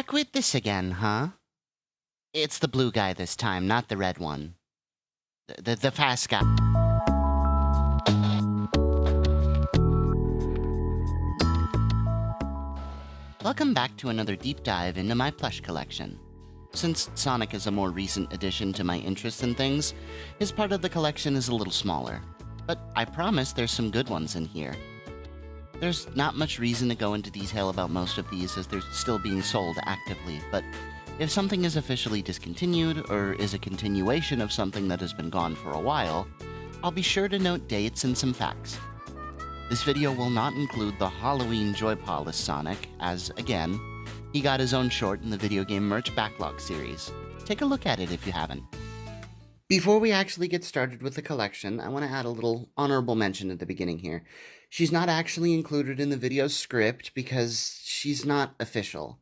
Back with this again, huh? It's the blue guy this time, not the red one. The fast guy. Welcome back to another deep dive into my plush collection. Since Sonic is a more recent addition to my interests in things, his part of the collection is a little smaller. But I promise there's some good ones in here. There's not much reason to go into detail about most of these as they're still being sold actively, but if something is officially discontinued or is a continuation of something that has been gone for a while, I'll be sure to note dates and some facts. This video will not include the Halloween Joypolish Sonic, as, again, he got his own short in the video game merch backlog series. Take a look at it if you haven't. Before we actually get started with the collection, I want to add a little honorable mention at the beginning here. She's not actually included in the video script because she's not official.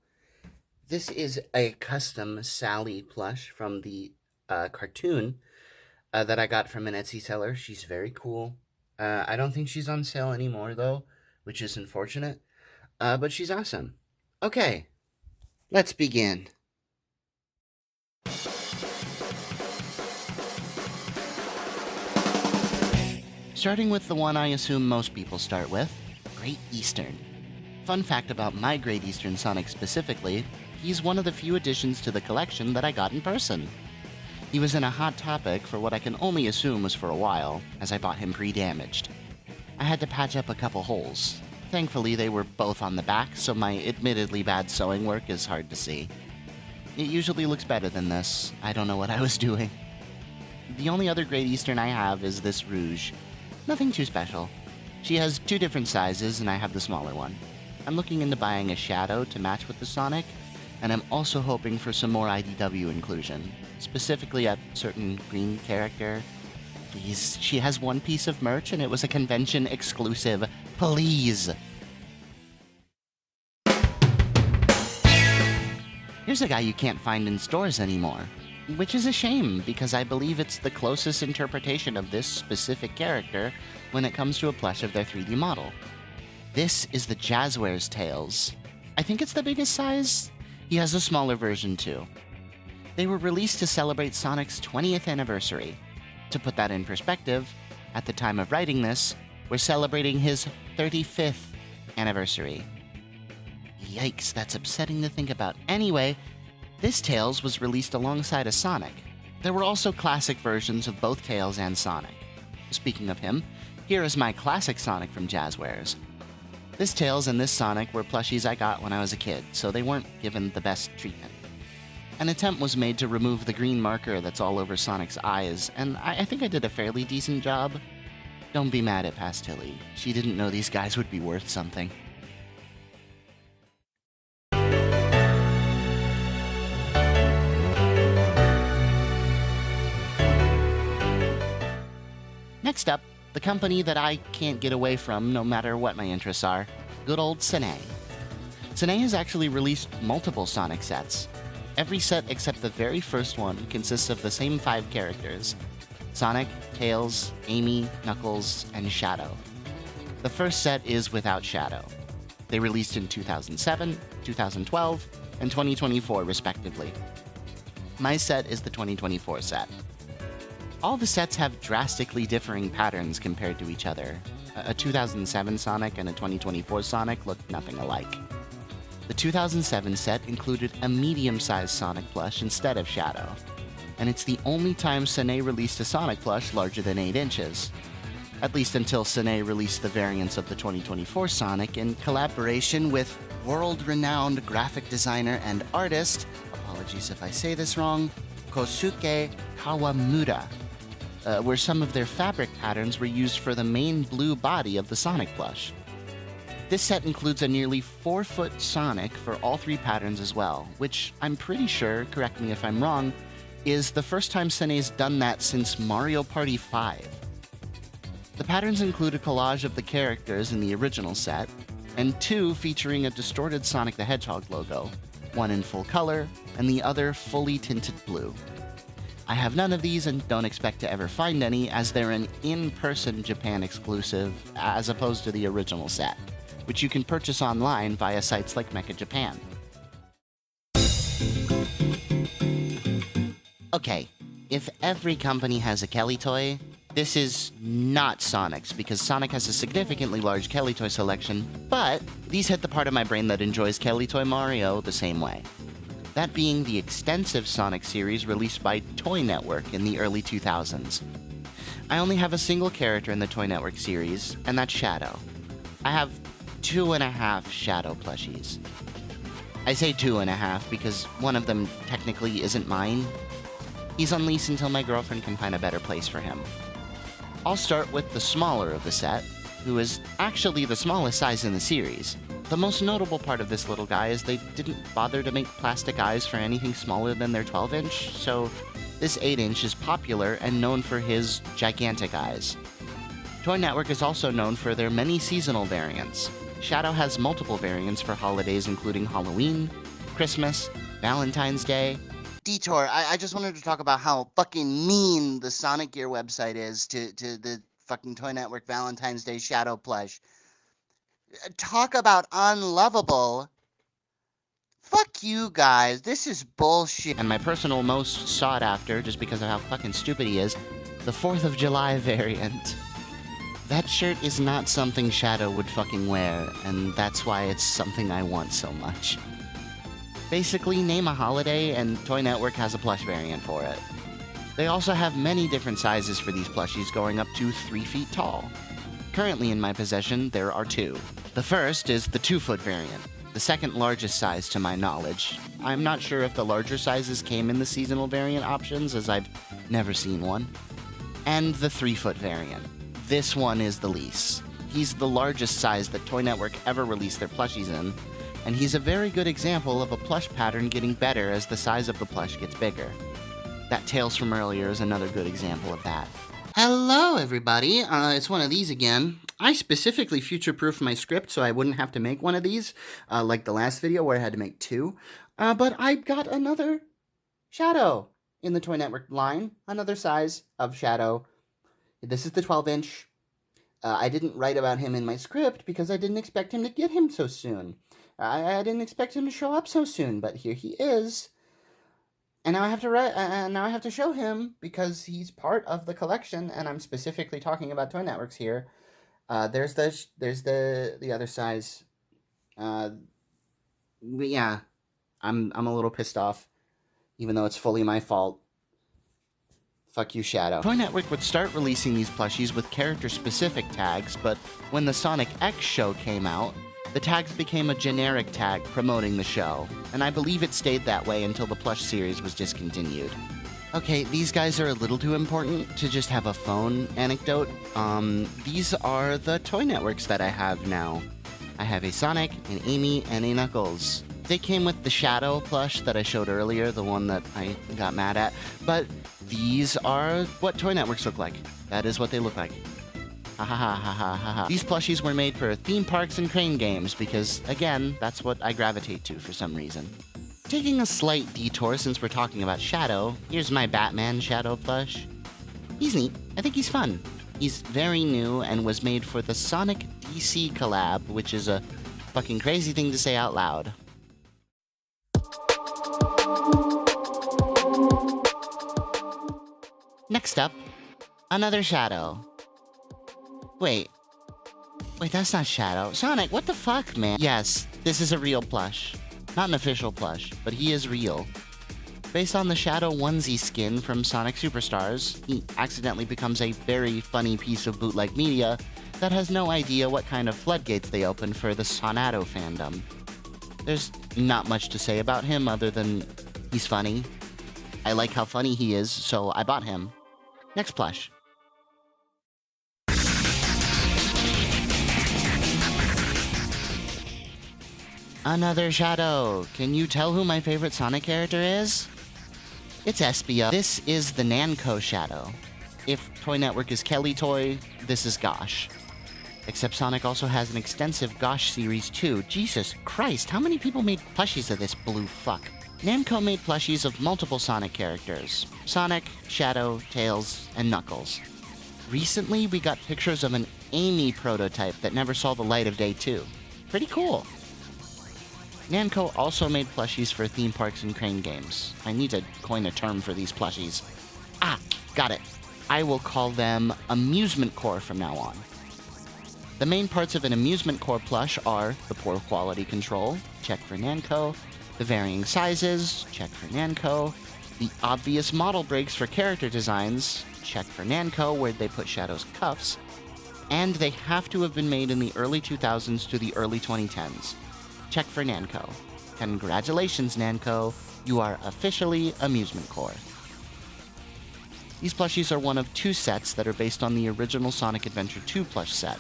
This is a custom Sally plush from the cartoon that I got from an Etsy seller. She's very cool. I don't think she's on sale anymore, though, which is unfortunate. But she's awesome. Okay, let's begin. Starting with the one I assume most people start with, Great Eastern. Fun fact about my Great Eastern Sonic specifically, he's one of the few additions to the collection that I got in person. He was in a Hot Topic for what I can only assume was for a while, as I bought him pre-damaged. I had to patch up a couple holes. Thankfully, they were both on the back, so my admittedly bad sewing work is hard to see. It usually looks better than this. I don't know what I was doing. The only other Great Eastern I have is this Rouge. Nothing too special. She has two different sizes, and I have the smaller one. I'm looking into buying a Shadow to match with the Sonic, and I'm also hoping for some more IDW inclusion, specifically a certain green character. Please, she has one piece of merch, and it was a convention exclusive. Please! Here's a guy you can't find in stores anymore. Which is a shame, because I believe it's the closest interpretation of this specific character when it comes to a plush of their 3D model. This is the Jazzwares Tails. I think it's the biggest size. He has a smaller version too. They were released to celebrate Sonic's 20th anniversary. To put that in perspective, at the time of writing this, we're celebrating his 35th anniversary. Yikes, that's upsetting to think about. Anyway, this Tails was released alongside a Sonic. There were also classic versions of both Tails and Sonic. Speaking of him, here is my classic Sonic from Jazzwares. This Tails and this Sonic were plushies I got when I was a kid, so they weren't given the best treatment. An attempt was made to remove the green marker that's all over Sonic's eyes, and I think I did a fairly decent job. Don't be mad at Pastilli. She didn't know these guys would be worth something. Next up, the company that I can't get away from no matter what my interests are, good old Sene. Sene has actually released multiple Sonic sets. Every set except the very first one consists of the same 5 characters: Sonic, Tails, Amy, Knuckles, and Shadow. The first set is without Shadow. They released in 2007, 2012, and 2024 respectively. My set is the 2024 set. All the sets have drastically differing patterns compared to each other. A 2007 Sonic and a 2024 Sonic look nothing alike. The 2007 set included a medium-sized Sonic plush instead of Shadow, and it's the only time Sene released a Sonic plush larger than 8 inches. At least until Sene released the variants of the 2024 Sonic in collaboration with world-renowned graphic designer and artist, apologies if I say this wrong, Kosuke Kawamura, where some of their fabric patterns were used for the main blue body of the Sonic plush. This set includes a nearly 4-foot Sonic for all 3 patterns as well, which I'm pretty sure, correct me if I'm wrong, is the first time Sene's done that since Mario Party 5. The patterns include a collage of the characters in the original set, and 2 featuring a distorted Sonic the Hedgehog logo, one in full color, and the other fully tinted blue. I have none of these and don't expect to ever find any, as they're an in-person Japan exclusive, as opposed to the original set, which you can purchase online via sites like Mecha Japan. Okay, if every company has a Kelly toy, this is not Sonic's, because Sonic has a significantly large Kelly toy selection, but these hit the part of my brain that enjoys Kelly toy Mario the same way. That being the extensive Sonic series released by Toy Network in the early 2000s. I only have a single character in the Toy Network series, and that's Shadow. I have 2.5 Shadow plushies. I say 2.5 because one of them technically isn't mine. He's on lease until my girlfriend can find a better place for him. I'll start with the smaller of the set, who is actually the smallest size in the series. The most notable part of this little guy is they didn't bother to make plastic eyes for anything smaller than their 12-inch, so this 8-inch is popular and known for his gigantic eyes. Toy Network is also known for their many seasonal variants. Shadow has multiple variants for holidays including Halloween, Christmas, Valentine's Day. Detour, I just wanted to talk about how fucking mean the Sonic Gear website is to the fucking Toy Network Valentine's Day Shadow plush. Talk about unlovable. Fuck you guys, this is bullshit. And my personal most sought after, just because of how fucking stupid he is, the 4th of July variant. That shirt is not something Shadow would fucking wear, and that's why it's something I want so much. Basically, name a holiday, and Toy Network has a plush variant for it. They also have many different sizes for these plushies, going up to 3 feet tall. Currently in my possession, there are 2. The first is the 2-foot variant, the second largest size to my knowledge. I'm not sure if the larger sizes came in the seasonal variant options, as I've never seen one. And the 3-foot variant. This one is the least. He's the largest size that Toy Network ever released their plushies in, and he's a very good example of a plush pattern getting better as the size of the plush gets bigger. That Tails from earlier is another good example of that. Hello, everybody. It's one of these again. I specifically future-proofed my script so I wouldn't have to make one of these, like the last video where I had to make 2. But I got another Shadow in the Toy Network line, another size of Shadow. This is the 12-inch. I didn't write about him in my script because I didn't expect him to get him so soon. I didn't expect him to show up so soon, but here he is. And now I have to now I have to show him because he's part of the collection, and I'm specifically talking about Toy Networks here. There's the other size. Yeah, I'm a little pissed off, even though it's fully my fault. Fuck you, Shadow. Toy Network would start releasing these plushies with character-specific tags, but when the Sonic X show came out, the tags became a generic tag promoting the show, and I believe it stayed that way until the plush series was discontinued. Okay, these guys are a little too important to just have a phone anecdote. These are the Toy Networks that I have now. I have a Sonic, an Amy, and a Knuckles. They came with the Shadow plush that I showed earlier, the one that I got mad at, but these are what Toy Networks look like. That is what they look like. Ha ha ha ha ha ha ha. These plushies were made for theme parks and crane games because, again, that's what I gravitate to for some reason. Taking a slight detour since we're talking about Shadow, here's my Batman Shadow plush. He's neat. I think he's fun. He's very new and was made for the Sonic DC collab, which is a fucking crazy thing to say out loud. Next up, another Shadow. Wait, that's not Shadow. Sonic, what the fuck, man? Yes, this is a real plush. Not an official plush, but he is real. Based on the Shadow onesie skin from Sonic Superstars, he accidentally becomes a very funny piece of bootleg media that has no idea what kind of floodgates they open for the Sonato fandom. There's not much to say about him other than he's funny. I like how funny he is, so I bought him. Next plush. Another Shadow. Can you tell who my favorite Sonic character is? It's Espia. This is the Namco Shadow. If Toy Network is Kelly Toy, this is Gosh. Except Sonic also has an extensive Gosh series too. Jesus Christ, how many people made plushies of this blue fuck? Namco made plushies of multiple Sonic characters. Sonic, Shadow, Tails, and Knuckles. Recently, we got pictures of an Amy prototype that never saw the light of day too. Pretty cool. Namco also made plushies for theme parks and crane games. I need to coin a term for these plushies. Ah, got it. I will call them Amusement Core from now on. The main parts of an Amusement Core plush are the poor quality control, check for Namco, the varying sizes, check for Namco, the obvious model breaks for character designs, check for Namco, where'd they put Shadow's cuffs, and they have to have been made in the early 2000s to the early 2010s. Check for Namco. Congratulations, Namco, you are officially Amusement Core. These plushies are one of 2 sets that are based on the original Sonic Adventure 2 plush set,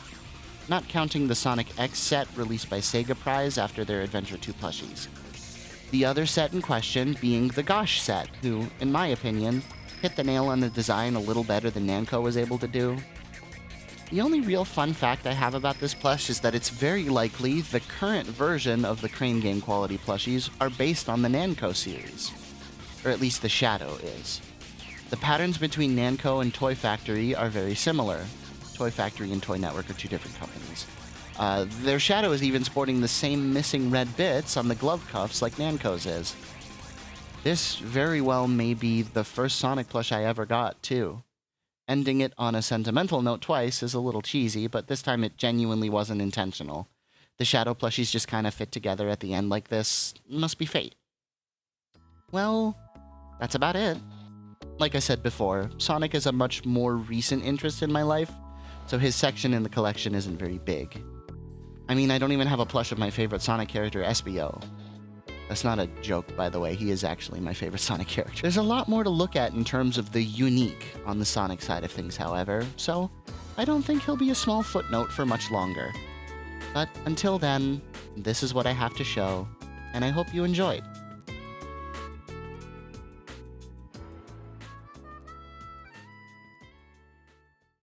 not counting the Sonic X set released by Sega Prize after their Adventure 2 plushies. The other set in question being the Gosh set, who, in my opinion, hit the nail on the design a little better than Namco was able to do. The only real fun fact I have about this plush is that it's very likely the current version of the Crane Game quality plushies are based on the Namco series. Or at least the Shadow is. The patterns between Namco and Toy Factory are very similar. Toy Factory and Toy Network are 2 different companies. Their Shadow is even sporting the same missing red bits on the glove cuffs like Namco's is. This very well may be the first Sonic plush I ever got, too. Ending it on a sentimental note twice is a little cheesy, but this time it genuinely wasn't intentional. The Shadow plushies just kind of fit together at the end like this. Must be fate. Well, that's about it. Like I said before, Sonic is a much more recent interest in my life, so his section in the collection isn't very big. I mean, I don't even have a plush of my favorite Sonic character, SBO. That's not a joke, by the way. He is actually my favorite Sonic character. There's a lot more to look at in terms of the unique on the Sonic side of things, however, so I don't think he'll be a small footnote for much longer. But until then, this is what I have to show, and I hope you enjoyed.